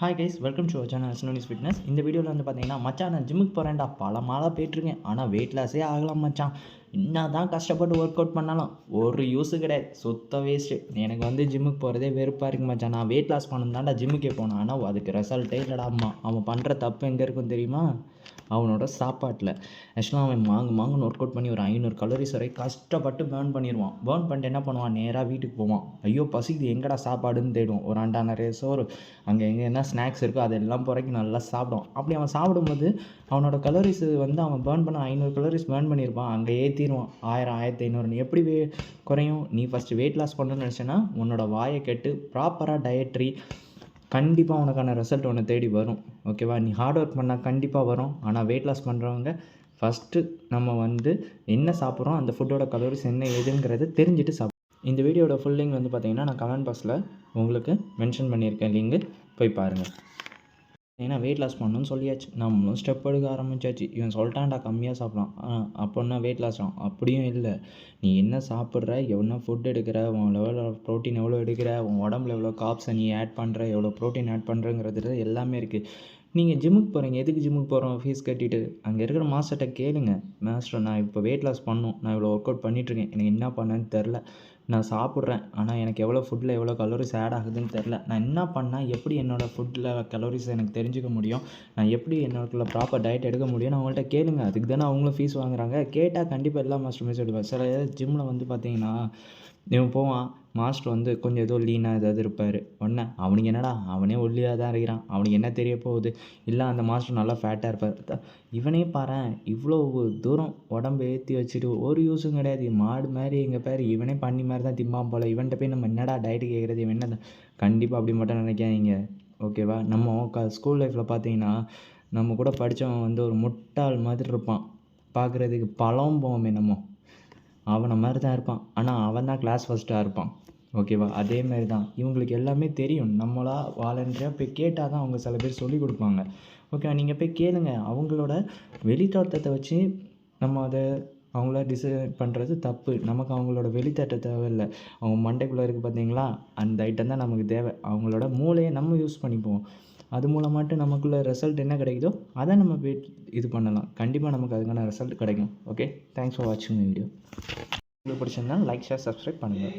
Hi guys, welcome to channel ஸ்னோனிஸ் fitness. இந்த வீடியோவில் வந்து பார்த்தீங்கன்னா, மச்சான் நான் ஜிம்முக்கு போகிறேன்டா, பல மாதம் போயிட்டுருக்கேன். ஆனால் வெயிட் லாஸே ஆகலாம் மச்சான். என்ன தான் கஷ்டப்பட்டு ஒர்க் அவுட் பண்ணாலும் ஒரு யூஸு கிடையாது, சுத்த வேஸ்ட்டு. எனக்கு வந்து ஜிம்முக்கு போகிறதே வெறுப்பாக இருக்கு மச்சான். நான் வெயிட் லாஸ் பண்ணணும் தான்டா ஜிம்முக்கே போனேன். ஆனால் அதுக்கு ரிசல்ட்டே இல்லைடா அம்மா. அவன் பண்ணுற தப்பு எங்கே இருக்கும் தெரியுமா? அவனோட சாப்பாட்டில். ஆக்சுவலாக அவன் மாங்குன்னு ஒர்க் அவுட் பண்ணி ஒரு 500 கலோரிஸ் வரை கஷ்டப்பட்டு பேர்ன் பண்ணிடுவான். பேர்ன் பண்ணிட்டு என்ன பண்ணுவான், நேராக வீட்டுக்கு போவான். ஐயோ பசிக்குது, எங்கடா சாப்பாடுன்னு தேடுவோம். ஒரு அண்டா நிறைய சோறு, அங்கே எங்கே என்ன ஸ்நாக்ஸ் இருக்கோ அதெல்லாம் புறக்கி நல்லா சாப்பிடுவான். அப்படி அவன் சாப்பிடும்போது அவனோட கலோரிஸ் வந்து அவன் பேர்ன் பண்ண 500 கலோரிஸ் பேர்ன் பண்ணியிருப்பான், அங்கே ஏற்றிடுவான் 1000 1500. எப்படி குறையும்? நீ ஃபஸ்ட்டு வெயிட் லாஸ் பண்ணணும்னு நினச்சேன்னா உன்னோட வாயை கெட்டு ப்ராப்பராக டயட்ரி கண்டிப்பாக உனக்கான ரிசல்ட் ஒன்று தேடி வரும். ஓகேவா? நீ ஹார்ட் ஒர்க் பண்ணால் கண்டிப்பாக வரும். ஆனால் வெயிட் லாஸ் பண்ணுறவங்க ஃபஸ்ட்டு நம்ம வந்து என்ன சாப்பிட்றோம், அந்த ஃபுட்டோட கலோரிஸ் என்ன ஏதுங்கிறத தெரிஞ்சுட்டு சாப்பிட்றோம். இந்த வீடியோட ஃபுல் லிங்க் வந்து பார்த்தீங்கன்னா நான் கமெண்ட் பாக்ஸில் உங்களுக்கு மென்ஷன் பண்ணியிருக்கேன், லிங்கு போய் பாருங்கள். ஏன்னா வெயிட் லாஸ் பண்ணணும்னு சொல்லியாச்சு, நம்மளும் ஸ்டெப் எடுக்க ஆரம்பிச்சாச்சு. இவன் சொல்லிட்டான்டா கம்மியாக சாப்பிட்றான், அப்போன்னா வெயிட் லாஸ் ஆகும். அப்படியும் இல்லை, நீ என்ன சாப்பிட்ற, எவ்வளோ ஃபுட் எடுக்கிற, உன் லெவலில் ப்ரோட்டீன் எவ்வளோ எடுக்கிற, உன் உடம்புல எவ்வளோ காப்ஸை நீ ஆட் பண்ணுற, எவ்வளோ ப்ரோட்டீன் ஆட் பண்ணுறங்கிறது எல்லாமே இருக்குது. நீங்கள் ஜிம்முக்கு போகிறீங்க, எதுக்கு ஜிம்முக்கு போகிறோம்? ஃபீஸ் கட்டிட்டு அங்கே இருக்கிற மாஸ்டர்கிட்ட கேளுங்க, மாஸ்டர் நான் இப்போ வெயிட் லாஸ் பண்ணணும், நான் இவ்வளோ ஒர்க் அவுட் பண்ணிகிட்ருக்கேன், எனக்கு என்ன பண்ணேன்னு தெரில, நான் சாப்பிட்றேன் ஆனால் எனக்கு எவ்வளோ ஃபுட்டில் எவ்வளோ கலோரிஸ் ஆட் ஆகுதுன்னு தெரில, நான் என்ன பண்ணால் எப்படி என்னோடய ஃபுட்டில் கலோரிஸ் எனக்கு தெரிஞ்சுக்க முடியும், நான் எப்படி என்னோட ப்ராப்பர் டயட் எடுக்க முடியும், நான் அவங்கள்ட்ட கேளுங்க. அதுக்கு தானே அவங்களும் ஃபீஸ் வாங்குறாங்க. கேட்டால் கண்டிப்பாக எல்லா மாஸ்டருமே சொல்லுவேன். சில ஜிம்மில் வந்து பார்த்தீங்கன்னா இவன் போவான், மாஸ்டர் வந்து கொஞ்சம் ஏதோ லீனாக ஏதாவது இருப்பார். உடனே அவனுக்கு என்னடா, அவனே ஒல்லியாக தான் இருக்கிறான், அவனுக்கு என்ன தெரிய போகுது, இல்லை அந்த மாஸ்டர் நல்லா ஃபேட்டாக இருப்பார். இவனே பாரேன், இவ்வளோ தூரம் உடம்பு ஏற்றி வச்சுட்டு ஒரு யூஸும் கிடையாது, மாடு மாதிரி எங்கள் பேர், இவனே பண்ணி மாதிரி தான் திம்பான் போல், இவன்கிட்ட போய் நம்ம என்னடா டயட்டு கேட்குறது, இவன் என்ன? கண்டிப்பாக அப்படி மட்டும் நினைக்காதீங்க. ஓகேவா? நம்ம ஸ்கூல் லைஃப்பில் பார்த்தீங்கன்னா நம்ம கூட படித்தவன் வந்து ஒரு முட்டாள் மாதிரி இருப்பான், பார்க்குறதுக்கு பழம் போவோமே நம்ம, அவனை மாதிரி தான் இருப்பான். ஆனால் அவன் தான் கிளாஸ் ஃபஸ்ட்டாக இருப்பான். ஓகேவா? அதேமாரி தான் இவங்களுக்கு எல்லாமே தெரியும். நம்மளா வாலண்டியராக போய் கேட்டால் தான் அவங்க சில பேர் சொல்லிக் கொடுப்பாங்க. ஓகே, நீங்கள் போய் கேளுங்க. அவங்களோட வெளித்தோட்டத்தை வச்சு நம்ம அதை அவங்கள டிசைட் பண்ணுறது தப்பு. நமக்கு அவங்களோட வெளித்தோட்ட தேவையில்லை. அவங்க மண்டைக்குள்ளே இருக்குது பார்த்தீங்களா, அந்த ஐட்டம் தான் நமக்கு தேவை. அவங்களோட மூளையை நம்ம யூஸ் பண்ணிப்போம். அது மூலமாட்டு நமக்குள்ள ரிசல்ட் என்ன கிடைக்குதோ அதை நம்ம இது பண்ணலாம். கண்டிப்பாக நமக்கு அதுக்கான ரிசல்ட் கிடைக்கும். ஓகே, தேங்க்ஸ் ஃபார் வாட்சிங் மை வீடியோ. உங்களுக்கு பிடிச்சிருந்தா லைக், ஷேர், சப்ஸ்கிரைப் பண்ணுங்கள்.